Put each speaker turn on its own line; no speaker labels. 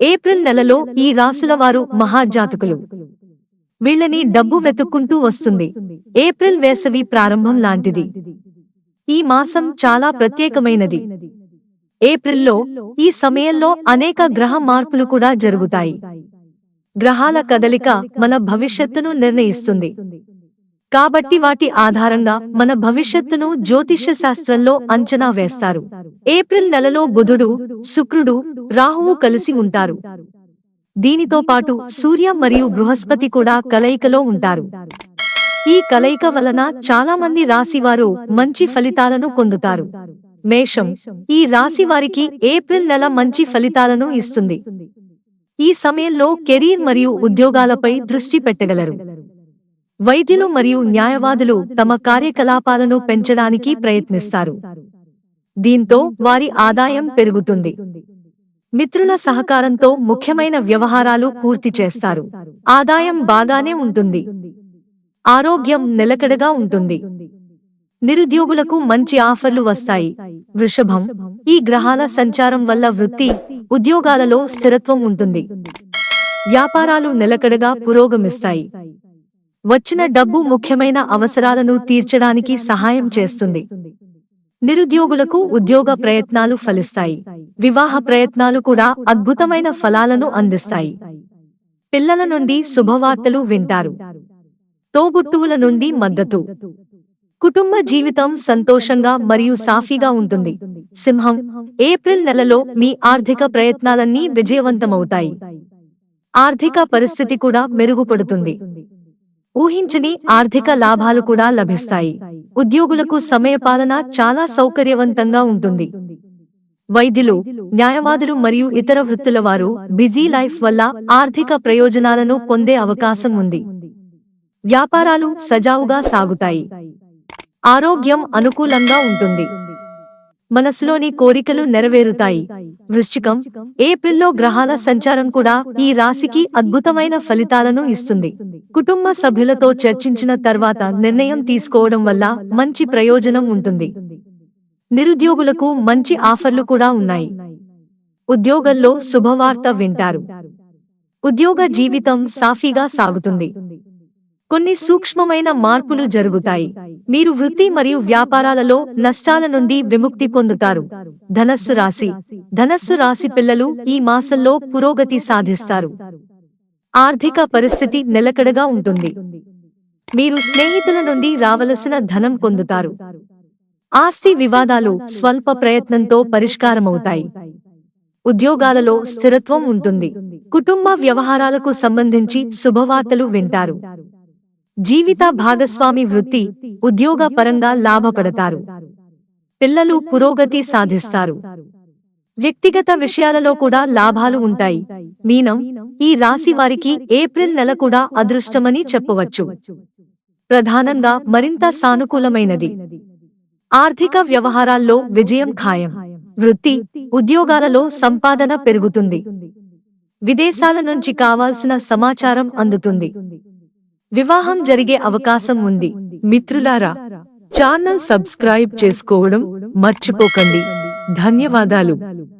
April నెలలో ఈ రాసుల వారు మహాజాతకులు. వీళ్ళని డబ్బు వెతుక్కుంటూ వస్తుంది. ఏప్రిల్ వేసవి ప్రారంభం లాంటిది. ఈ మాసం చాలా ప్రత్యేకమైనది. ఏప్రిల్లో ఈ సమయంలో అనేక గ్రహ మార్పులు కూడా జరుగుతాయి. గ్రహాల కదలిక మన భవిష్యత్తును నిర్ణయిస్తుంది. కాబట్టి వాటి ఆధారంగా మన భవిష్యత్తును జ్యోతిష్య శాస్త్రంలో అంచనా వేస్తారు. ఏప్రిల్ నెలలో బుధుడు, శుక్రుడు, రాహువు కలిసి ఉంటారు. దీనితో పాటు సూర్య మరియు బృహస్పతి కూడా కలయికలో ఉంటారు. ఈ కలయిక వలన చాలా మంది రాశివారు మంచి ఫలితాలను పొందుతారు. మేషం, ఈ రాశి వారికి ఏప్రిల్ నెల మంచి ఫలితాలను ఇస్తుంది. ఈ సమయంలో కెరీర్ మరియు ఉద్యోగాలపై దృష్టి పెట్టగలరు. వైద్యులు మరియు న్యాయవాదులు తమ కార్యకలాపాలను పెంచడానికి ప్రయత్నిస్తారు. దీంతో వారి ఆదాయం పెరుగుతుంది. మిత్రుల సహకారంతో ముఖ్యమైన వ్యవహారాలు పూర్తి చేస్తారు. ఆదాయం బాగానే ఉంటుంది. ఆరోగ్యం నిలకడగా ఉంటుంది. నిరుద్యోగులకు మంచి ఆఫర్లు వస్తాయి. వృషభం, ఈ గ్రహాల సంచారం వల్ల వృత్తి, ఉద్యోగాలలో స్థిరత్వం ఉంటుంది. వ్యాపారాలు నిలకడగా పురోగమిస్తాయి. వచ్చిన డబ్బు ముఖ్యమైన అవసరాలను తీర్చడానికి సహాయం చేస్తుంది. నిరుద్యోగులకు ఉద్యోగ ప్రయత్నాలు ఫలిస్తాయి. వివాహ ప్రయత్నాలు కూడా అద్భుతమైన ఫలాలను అందిస్తాయి. పిల్లల నుండి శుభవార్తలు వింటారు. తోబుట్టువుల నుండి మద్దతు. కుటుంబ జీవితం సంతోషంగా మరియు సాఫీగా ఉంటుంది. సింహం, ఏప్రిల్ నెలలో మీ ఆర్థిక ప్రయత్నాలన్నీ విజయవంతమవుతాయి. ఆర్థిక పరిస్థితి కూడా మెరుగుపడుతుంది. ఊహించని ఆర్థిక లాభాలు కూడా లభిస్తాయి. ఉద్యోగులకు సమయపాలన చాలా సౌకర్యవంతంగా ఉంటుంది. వైద్యులు, న్యాయవాదులు మరియు ఇతర వృత్తుల వారు బిజీ లైఫ్ వల్ల ఆర్థిక ప్రయోజనాలను పొందే అవకాశం ఉంది. వ్యాపారాలు సజావుగా సాగుతాయి. ఆరోగ్యం అనుకూలంగా ఉంటుంది. మనసులోని కోరికలు నెరవేరుతాయి. వృశ్చికం, ఏప్రిల్లో గ్రహాల సంచారం కూడా ఈ రాశికి అద్భుతమైన ఫలితాలను ఇస్తుంది. కుటుంబ సభ్యులతో చర్చించిన తర్వాత నిర్ణయం తీసుకోవడం వల్ల మంచి ప్రయోజనం ఉంటుంది. నిరుద్యోగులకు మంచి ఆఫర్లు కూడా ఉన్నాయి. ఉద్యోగంలో శుభవార్త వింటారు. ఉద్యోగ జీవితం సాఫీగా సాగుతుంది. కొన్ని సూక్ష్మమైన మార్పులు జరుగుతాయి. మీరు వృత్తి మరియు వ్యాపారాలలో నష్టాల నుండి విముక్తి పొందుతారు. ధనస్సు రాశి, ధనస్సు రాశి పిల్లలు ఈ మాసంలో పురోగతి సాధిస్తారు. ఆర్థిక పరిస్థితి నిలకడగా ఉంటుంది. మీరు స్నేహితుల నుండి రావలసిన ధనం పొందుతారు. ఆస్తి వివాదాలు స్వల్ప ప్రయత్నంతో పరిష్కారమవుతాయి. ఉద్యోగాలలో స్థిరత్వం ఉంటుంది. కుటుంబ వ్యవహారాలకు సంబంధించి శుభవార్తలు వింటారు. జీవిత భాగస్వామి వృత్తి, ఉద్యోగ పరంగా లాభపడతారు. పిల్లలు పురోగతి సాధిస్తారు. వ్యక్తిగత విషయాలలో కూడా లాభాలు ఉంటాయి. మీనం, ఈ రాశి వారికి ఏప్రిల్ నెల కూడా అదృష్టమని చెప్పవచ్చు. ప్రధానంగా మరింత సానుకూలమైనది. ఆర్థిక వ్యవహారాల్లో విజయం ఖాయం. వృత్తి, ఉద్యోగాలలో సంపాదన పెరుగుతుంది. విదేశాల నుంచి కావాల్సిన సమాచారం అందుతుంది. వివాహం జరిగే అవకాశం ఉంది. మిత్రులారా, ఛానల్ సబ్స్క్రైబ్ చేసుకోవడం మర్చిపోకండి. ధన్యవాదాలు.